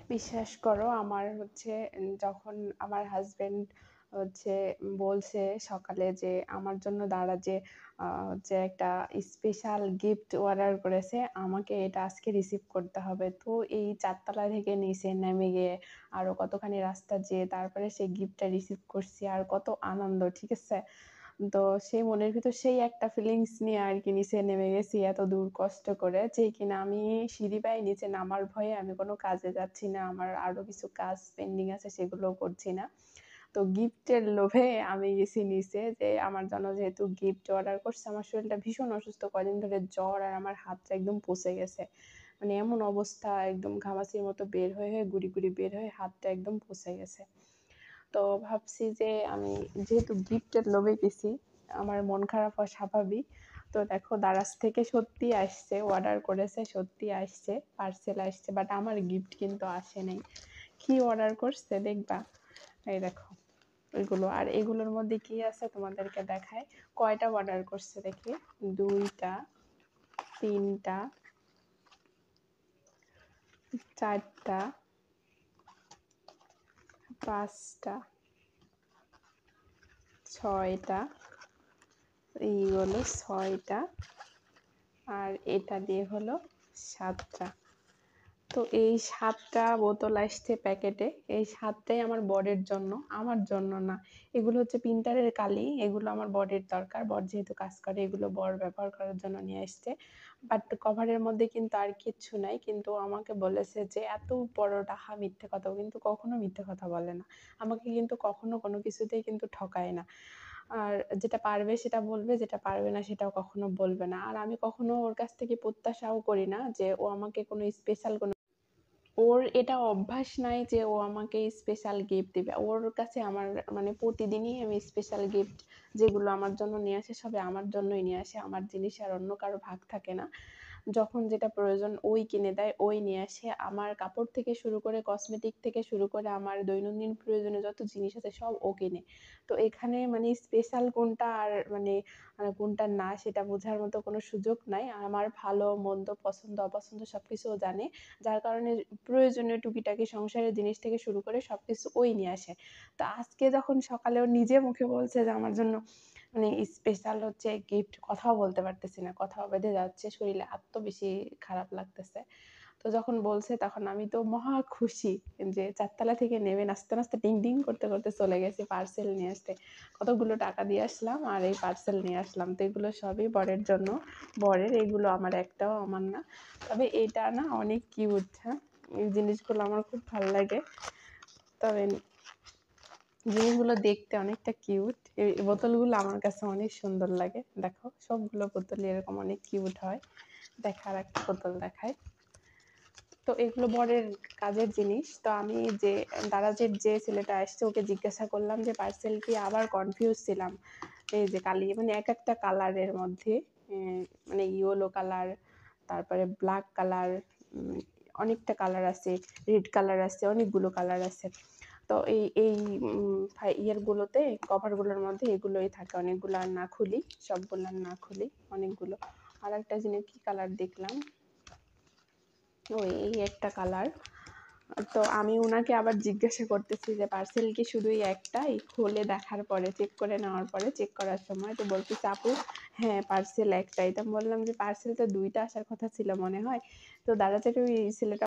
বিশ্বাস করো আমার যখন আমার হাজবেন্ড বলছে সকালে যে আমার জন্য দাঁড়া যে একটা স্পেশাল গিফট অর্ডার করেছে, আমাকে এটা আজকে রিসিভ করতে হবে। তো এই ৪ তলা থেকে নিচে নেমে গিয়ে আরো কতখানি রাস্তা যেয়ে তারপরে সেই গিফটটা রিসিভ করছি, আর কত আনন্দ, ঠিক আছে? তো সেই মনের ভিতর সেই একটা ফিলিংস নিয়ে আর কি নিচে নেমে গেছি এত দূর কষ্ট করে, যে কিনা আমি সিঁড়ি বেয়ে নিচে নামার ভয়ে আমি কোনো কাজে যাচ্ছি না, আমার আরো কিছু কাজ পেন্ডিং আছে সেগুলো করছি না। তো গিফটের লোভে আমি গেছি নিচে, যে আমার জন্য যেহেতু গিফট অর্ডার করছে। আমার শরীরটা ভীষণ অসুস্থ, কদিন ধরে জ্বর, আর আমার হাতটা একদম পচে গেছে, মানে এমন অবস্থা, একদম ঘামাচির মতো বের হয়ে হয়ে গুড়ি গুড়ি বের হয়ে হাতটা একদম পচে গেছে। তো ভাবছি যে আমি যেহেতু গিফটের লোভে গেছি, আমার মন খারাপ হওয়া স্বাভাবিক। তো দেখো দারাজ থেকে সত্যি আসছে, অর্ডার করেছে, সত্যি আসছে, পার্সেল আসছে, বাট আমার গিফট কিন্তু আসে নাই। কি অর্ডার করছে দেখবা? এই দেখো ওইগুলো। আর এগুলোর মধ্যে কি আছে তোমাদেরকে দেখায়। কয়টা অর্ডার করছে দেখি? 2টা, 3টা, 4টা, 5টা, 6টা, এই হলো 6টা, আর এটা দিয়ে হলো 7টা। তো এই 7টা বোতল আসছে প্যাকেটে। এই 7টাই আমার বরের জন্য, আমার জন্য না। এগুলো হচ্ছে প্রিন্টারের কালি, এগুলো আমার বরের দরকার। বর যেহেতু কাজ করে, এগুলো বর ব্যবহার করার জন্য নিয়ে আসছে। বাট কভারের মধ্যে কিন্তু আর কিচ্ছু নাই। কিন্তু আমাকে বলেছে যে এত বড় ডাহা মিথ্যে কথা, কিন্তু কখনো মিথ্যে কথা বলে না। আমাকে কিন্তু কখনো কোনো কিছুতেই কিন্তু ঠকায় না। আর যেটা পারবে সেটা বলবে, যেটা পারবে না সেটাও কখনো বলবে না। আর আমি কখনো ওর কাছ থেকে প্রত্যাশাও করি না যে ও আমাকে কোনো স্পেশাল কোনো, ওর এটা অভ্যাস নাই যে ও আমাকে স্পেশাল গিফট দিবে। ওর কাছে আমার মানে প্রতিদিনই আমি স্পেশাল গিফট যেগুলো আমার জন্য নিয়ে আসে, সবে আমার জন্যই নিয়ে আসে। আমার জিনিস আর অন্য কারো ভাগ থাকে না। যখন যেটা প্রয়োজন ওই কিনে দেয়, ওই নিয়ে আসে। আমার কাপড় থেকে শুরু করে, কসমেটিক থেকে শুরু করে, আমার দৈনন্দিন প্রয়োজনীয় যত জিনিস আছে সব ও কিনে। তো এখানে মানে স্পেশাল কোনটা আর মানে কোনটা না সেটা বোঝার মতো কোনো সুযোগ নাই। আমার ভালো মন্দ, পছন্দ অপছন্দ সবকিছু ও জানে। যার কারণে প্রয়োজনীয় টুকিটাকি সংসারের জিনিস থেকে শুরু করে সবকিছু ওই নিয়ে আসে। তো আজকে যখন সকালে ও নিজে মুখে বলছে যে আমার জন্য মানে স্পেশাল গিফট, কথাও বলতে পারতেছি না, কথাও বেঁধে যাচ্ছে, শরীরে এত বেশি খারাপ লাগতেছে। তো যখন বলছে তখন আমি তো মহা খুশি, যে 4 তলা থেকে নেমে নাচতে নাচতে ডিং ডিং করতে করতে চলে গেছি পার্সেল নিয়ে আসতে। কতগুলো টাকা দিয়ে আসলাম আর এই পার্সেল নিয়ে আসলাম। তো এগুলো সবই বরের জন্য। বরের, এগুলো আমার একটাও আমার না। তবে এটা না অনেক কিউট। হ্যাঁ, এই জিনিসগুলো আমার খুব ভালো লাগে। তবে জিনিসগুলো দেখতে অনেকটা কিউট। এই বোতলগুলো আমার কাছে অনেক সুন্দর লাগে। দেখো সবগুলো বোতলই এরকম অনেক কিউট হয়। দেখার একটা বোতল দেখায়। তো এগুলো বরের কাজের জিনিস। তো আমি যে দারাজের যে ছেলেটা আসছে ওকে জিজ্ঞাসা করলাম যে পার্সেল কি, আবার কনফিউজ ছিলাম। এই যে কালি মানে এক একটা কালারের মধ্যে, মানে ইয়েলো কালার, তারপরে ব্ল্যাক কালার, অনেকটা কালার আছে, রেড কালার আছে, অনেকগুলো কালার আছে। তো এই এই ইয়েরগুলোতে, কভারগুলোর মধ্যে এগুলোই থাকে অনেকগুলো। আর না খুলি, সবগুলো আর না খুলি, অনেকগুলো। আর একটা জিনিস কি কালার দেখলাম, ওই এই একটা কালার। তো আমি ওনাকে আবার জিজ্ঞাসা করতেছি যে পার্সেল কি শুধুই একটাই? খুলে দেখার পরে, চেক করে নেওয়ার পরে, চেক করার সময় তো বলতেছে আপু হ্যাঁ পার্সেল একটাই। তো বললাম যে পার্সেল তো 2টা আসার কথা ছিল মনে হয়। তো দাদা ওই ছেলেটা